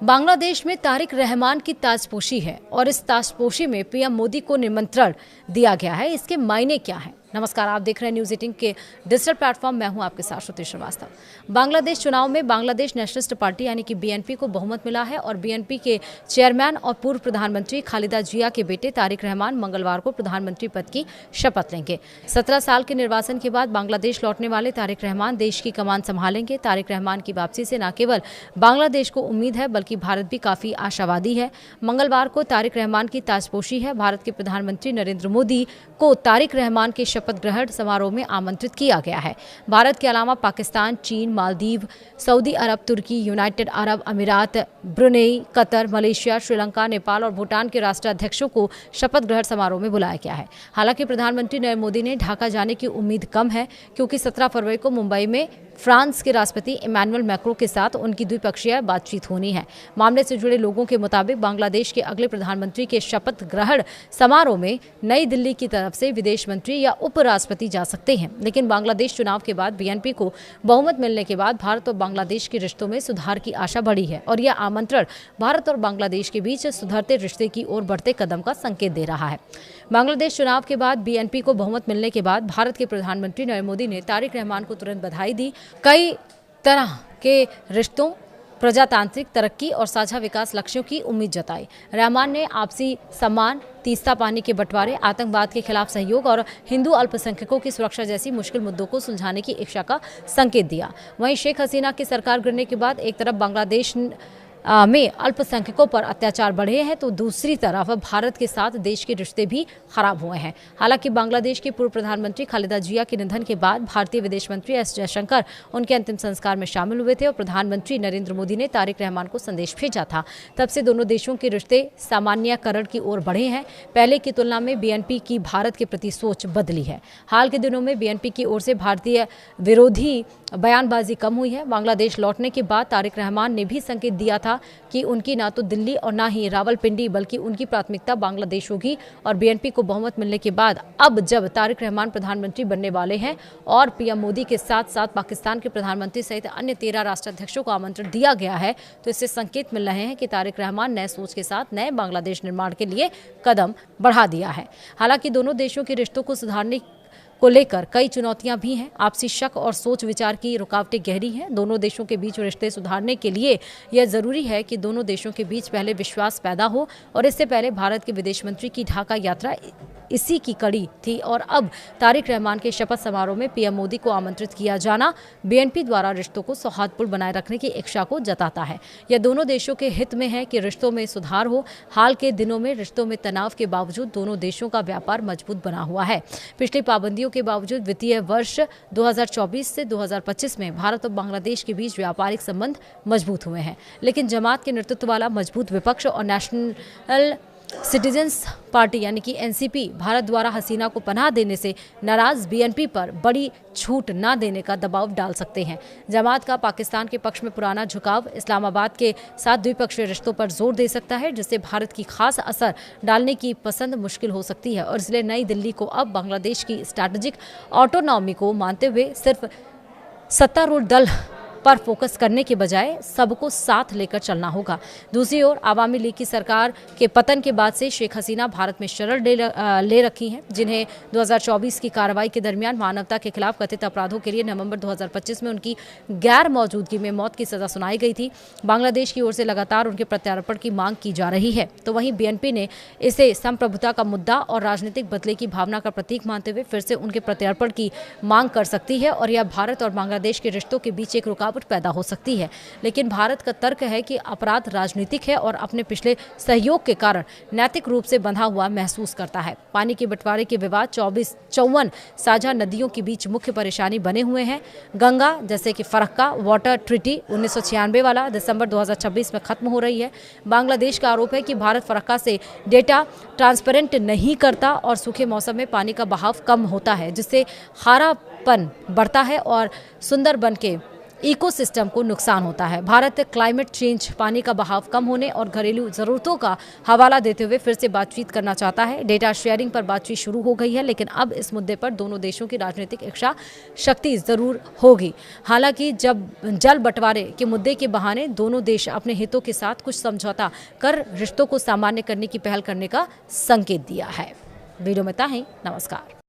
बांग्लादेश में तारिक रहमान की ताजपोशी है और इस ताजपोशी में पीएम मोदी को निमंत्रण दिया गया है। इसके मायने क्या हैं? नमस्कार, आप देख रहे हैं न्यूज़ 18 के डिजिटल प्लेटफॉर्म। मैं हूं आपके साथ श्रुति श्रीवास्तव। बांग्लादेश चुनाव में बांग्लादेश नेशनलिस्ट पार्टी यानी कि बीएनपी को बहुमत मिला है और बीएनपी के चेयरमैन और पूर्व प्रधानमंत्री खालिदा जिया के बेटे तारिक रहमान मंगलवार को प्रधानमंत्री पद की शपथ लेंगे। 17 साल के निर्वासन के बाद बांग्लादेश लौटने वाले तारिक रहमान देश की कमान संभालेंगे। तारिक रहमान की वापसी से न केवल बांग्लादेश को उम्मीद है बल्कि भारत भी काफी आशावादी है। मंगलवार को तारिक रहमान की ताजपोशी है। भारत के प्रधानमंत्री नरेंद्र मोदी को तारिक रहमान के शपथ ग्रहण समारोह में आमंत्रित किया गया है। भारत के अलावा पाकिस्तान, चीन, मालदीव, सऊदी अरब, तुर्की, यूनाइटेड अरब अमीरात, Brunei, Qatar, Malaysia, Sri Lanka, Nepal और भूटान के राष्ट्राध्यक्षों को शपथ ग्रहण समारोह में बुलाया गया है। हालांकि प्रधानमंत्री नरेंद्र मोदी ने ढाका जाने की उम्मीद कम है क्योंकि 17 फरवरी को मुंबई में फ्रांस के राष्ट्रपति इमैनुअल मैक्रों के साथ उनकी द्विपक्षीय बातचीत होनी है। मामले से जुड़े लोगों के मुताबिक बांग्लादेश के अगले प्रधानमंत्री के शपथ ग्रहण समारोह में नई दिल्ली की तरफ से विदेश मंत्री या उपराष्ट्रपति जा सकते हैं। लेकिन बांग्लादेश चुनाव के बाद बीएनपी को बहुमत मिलने के बाद भारत और बांग्लादेश के रिश्तों में सुधार की आशा बढ़ी है और यह आमंत्रण भारत और बांग्लादेश के बीच सुधरते रिश्ते की ओर बढ़ते कदम का संकेत दे रहा है। बांग्लादेश चुनाव के बाद बीएनपी को बहुमत मिलने के बाद भारत के प्रधानमंत्री नरेंद्र मोदी ने तारिक रहमान को तुरंत बधाई दी। कई तरह के रिश्तों, प्रजातांत्रिक तरक्की और साझा विकास लक्ष्यों की उम्मीद जताई। रहमान ने आपसी सम्मान, तीस्ता पानी के बंटवारे, आतंकवाद के खिलाफ सहयोग और हिंदू अल्पसंख्यकों की सुरक्षा जैसी मुश्किल मुद्दों को सुलझाने की इच्छा का संकेत दिया। वहीं शेख हसीना की सरकार गिरने के बाद एक तरफ बांग्लादेश में अल्पसंख्यकों पर अत्याचार बढ़े हैं तो दूसरी तरफ भारत के साथ देश के रिश्ते भी खराब हुए हैं। हालांकि बांग्लादेश के पूर्व प्रधानमंत्री खालिदा जिया के निधन के बाद भारतीय विदेश मंत्री एस जयशंकर उनके अंतिम संस्कार में शामिल हुए थे और प्रधानमंत्री नरेंद्र मोदी ने तारिक रहमान को संदेश भेजा था। तब से दोनों देशों के रिश्ते सामान्यकरण की ओर बढ़े हैं। पहले की तुलना में बीएनपी की भारत के प्रति सोच बदली है। हाल के दिनों में बीएनपी की ओर से भारतीय विरोधी बयानबाजी कम हुई है। बांग्लादेश लौटने के बाद तारिक रहमान ने भी संकेत दिया था कि उनकी ना तो दिल्ली और ना ही रावलपिंडी बल्कि उनकी प्राथमिकता बांग्लादेश होगी और बीएनपी को बहुमत मिलने के बाद अब जब तारिक रहमान प्रधानमंत्री बनने वाले हैं और पीएम मोदी के साथ साथ पाकिस्तान के प्रधानमंत्री सहित अन्य 13 राष्ट्राध्यक्षों को आमंत्रण दिया गया है तो इससे संकेत मिल रहे हैं कि तारिक रहमान नए सोच के साथ नए बांग्लादेश निर्माण के लिए कदम बढ़ा दिया है। हालांकि दोनों देशों के रिश्तों को सुधारने को लेकर कई चुनौतियां भी हैं। आपसी शक और सोच विचार की रुकावटें गहरी हैं। दोनों देशों के बीच रिश्ते सुधारने के लिए यह जरूरी है कि दोनों देशों के बीच पहले विश्वास पैदा हो और इससे पहले भारत के विदेश मंत्री की ढाका यात्रा इसी की कड़ी थी और अब तारिक रहमान के शपथ समारोह में पीएम मोदी को आमंत्रित किया जाना बीएनपी द्वारा रिश्तों को सौहार्दपूर्ण बनाए रखने की इच्छा को जताता है। यह दोनों देशों के हित में है कि रिश्तों में सुधार हो। हाल के दिनों में रिश्तों में तनाव के बावजूद दोनों देशों का व्यापार मजबूत बना हुआ है। पिछली पाबंदियों के बावजूद वित्तीय वर्ष 2024 से 2025 में भारत और बांग्लादेश के बीच व्यापारिक संबंध मजबूत हुए हैं। लेकिन जमात के नेतृत्व वाला मजबूत विपक्ष और नेशनल सिटीजन्स पार्टी यानी कि एनसीपी भारत द्वारा हसीना को पनाह देने से नाराज बीएनपी पर बड़ी छूट न देने का दबाव डाल सकते हैं। जमात का पाकिस्तान के पक्ष में पुराना झुकाव इस्लामाबाद के साथ द्विपक्षीय रिश्तों पर जोर दे सकता है जिससे भारत की खास असर डालने की पसंद मुश्किल हो सकती है और इसलिए नई दिल्ली को अब बांग्लादेश की स्ट्रैटेजिक ऑटोनॉमी को मानते हुए सिर्फ सत्तारूढ़ दल पर फोकस करने के बजाय सबको साथ लेकर चलना होगा। दूसरी ओर आवामी लीग की सरकार के पतन के बाद से शेख हसीना भारत में शरण ले रखी हैं जिन्हें 2024 की कार्रवाई के दरमियान मानवता के खिलाफ कथित अपराधों के लिए नवंबर 2025 में उनकी गैर मौजूदगी में मौत की सजा सुनाई गई थी। बांग्लादेश की ओर से लगातार उनके प्रत्यार्पण की मांग की जा रही है तो वहीं बीएनपी ने इसे संप्रभुता का मुद्दा और राजनीतिक बदले की भावना का प्रतीक मानते हुए फिर से उनके प्रत्यार्पण की मांग कर सकती है और यह भारत और बांग्लादेश के रिश्तों के बीच एक रुकावट पैदा हो सकती है। लेकिन भारत का तर्क है कि अपराध राजनीतिक है और अपने पिछले सहयोग के कारण नैतिक रूप से बंधा हुआ महसूस करता है। पानी के बंटवारे के विवाद 54 साझा नदियों के बीच मुख्य परेशानी बने हुए हैं। गंगा जैसे कि फरक्का वाटर ट्रीटी 1996 वाला दिसंबर 2026 में खत्म हो रही है। बांग्लादेश का आरोप है कि भारत फरक्का से डेटा ट्रांसपेरेंट नहीं करता और सूखे मौसम में पानी का बहाव कम होता है जिससे खारापन बढ़ता है और सुंदरबन के इकोसिस्टम को नुकसान होता है। भारत क्लाइमेट चेंज, पानी का बहाव कम होने और घरेलू ज़रूरतों का हवाला देते हुए फिर से बातचीत करना चाहता है। डेटा शेयरिंग पर बातचीत शुरू हो गई है, लेकिन अब इस मुद्दे पर दोनों देशों की राजनीतिक इच्छा शक्ति जरूर होगी। हालांकि जब जल बंटवारे के मुद्दे के बहाने दोनों देश अपने हितों के साथ कुछ समझौता कर रिश्तों को सामान्य करने की पहल करने का संकेत दिया है। वीडियो में इतना ही। नमस्कार।